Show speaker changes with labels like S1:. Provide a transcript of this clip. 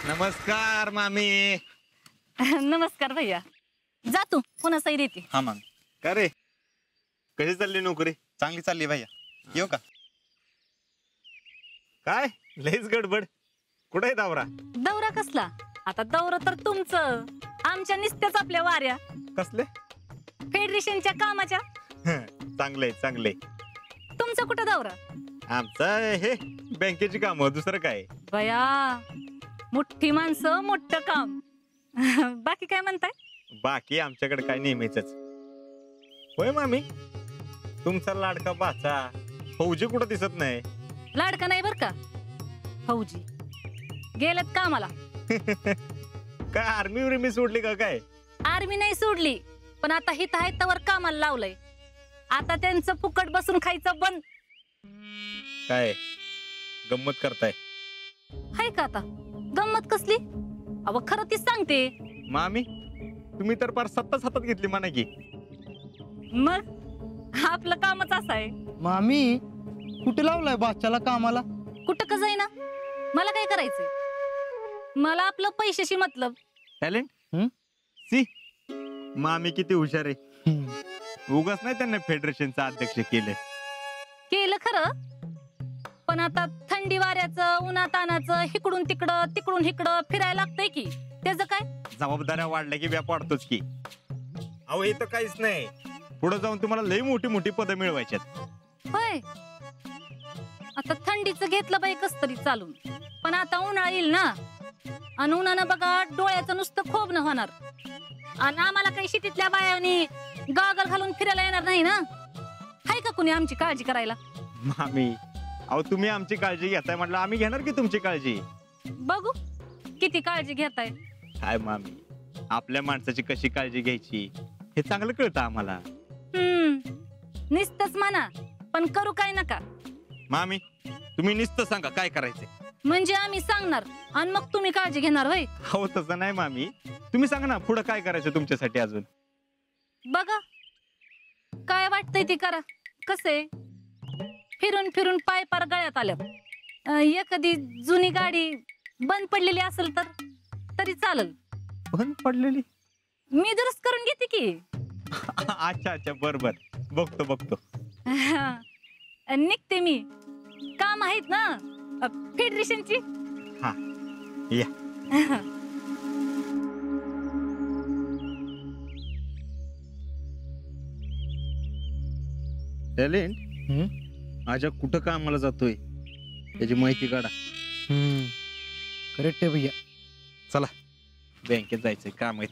S1: नमस्कार मामी.
S2: नमस्कार भैया. जा तू पुन्हा सही देते.
S3: हा मामी.
S1: का रे कशी चालली नोकरी?
S3: चांगली चालली भैया. येऊ का?
S1: काय लईच गडबड. कुठे दावरा?
S2: दौरा कसला? आता दौरा तर तुमचं, आमच्या निस्त्याच आपल्या वाऱ्या.
S1: कसले?
S2: फेडरेशनच्या कामाच्या.
S1: चांगले चांगले.
S2: तुमचा कुठं दौरा?
S1: आमचा हे बँकेची काम, दुसरं काय.
S2: बया मोठी माणसं मोठं काम. बाकी काय म्हणताय?
S1: बाकी आमच्याकडे काय नेहमीच. होय मामी, तुमचा लाडका बाचा फौजी कुठं दिसत नाही.
S2: लाडका नाही बर का, फौजी गेलेत कामाला.
S1: काय आर्मी विर्मी सोडली का काय?
S2: आर्मी नाही सोडली, पण आता हित आहे तवर कामाला लावलंय. आता त्यांचं फुकट बसून खायचं बंद.
S1: काय गंमत करताय?
S2: हाय का आता गंमत कसली? अव खरं तीच सांगते.
S1: मामी तुम्ही तर फार सत्ता हातात घेतली म्हणा की.
S2: मग आपलं कामच असं आहे.
S4: मामी कुठे लावलाय बादशाला कामाला?
S2: कुठं का जाईना, मला काय करायचंय? मला आपलं पैशाशी मतलब.
S1: टॅलेंट सी. मामी किती हुशार आहे. उगाच नाही त्यांना फेडरेशनचा अध्यक्ष केलं
S2: खरं, पण आता थंडी वाऱ्याचं उन्हातानाचं इकडून तिकडं तिकडून इकडं फिरायला लागतंय की. त्याचं काय?
S1: जबाबदाऱ्या वाढल्या की व्याप वाढतोच की. अहो हे तर काहीच नाही. पुढे जाऊन तुम्हाला लई मोठी मोठी पदं मिळवायच्यात.
S2: होय, आता थंडीचं घेतलं बाई कस तरी चालून, पण आता उन्हाळा येईल ना, आणि उन्हानं बघा डोळ्याचं नुसतं खोबणं होणार. आणि आम्हाला काही शेतीतल्या बायानी गॉगल घालून फिरायला येणार नाही ना. हाय का कुणी आमची काळजी करायला?
S1: मामी अहो तुम्ही आमची काळजी घेताय म्हटलं आम्ही घेणार की तुमची काळजी.
S2: बघू किती काळजी घेताय.
S1: काय मामी, आपल्या माणसाची कशी काळजी घ्यायची हे चांगलं कळतं आम्हाला.
S2: निस्तच म्हणा, पण करू काय नका.
S1: मामी तुम्ही नुसतं सांगा काय करायचंय.
S2: म्हणजे आम्ही सांगणार आणि मग तुम्ही काळजी घेणार होय?
S1: हो तसं नाही मामी, तुम्ही सांगा ना पुढे काय करायचं तुमच्यासाठी. अजून
S2: बघा काय वाटतंय ते करा. कसे फिरून फिरून पाय पार गळ्यात आल्या. एखादी जुनी गाडी बंद पडलेली असेल तर तरी चालेल.
S1: बंद पडलेली?
S2: मी दुरुस्त करून घेते की.
S1: अच्छा अच्छा बर बर, बघतो बघतो.
S2: निघते मी, काम आहेत ना फेडरेशनची.
S1: हा या. टॅलेंट आजा कुठं कामाला जातोय त्याची माहिती काढा.
S4: करेक्ट आहे भैया.
S1: चला बँकेत जायचंय, काम आहेत.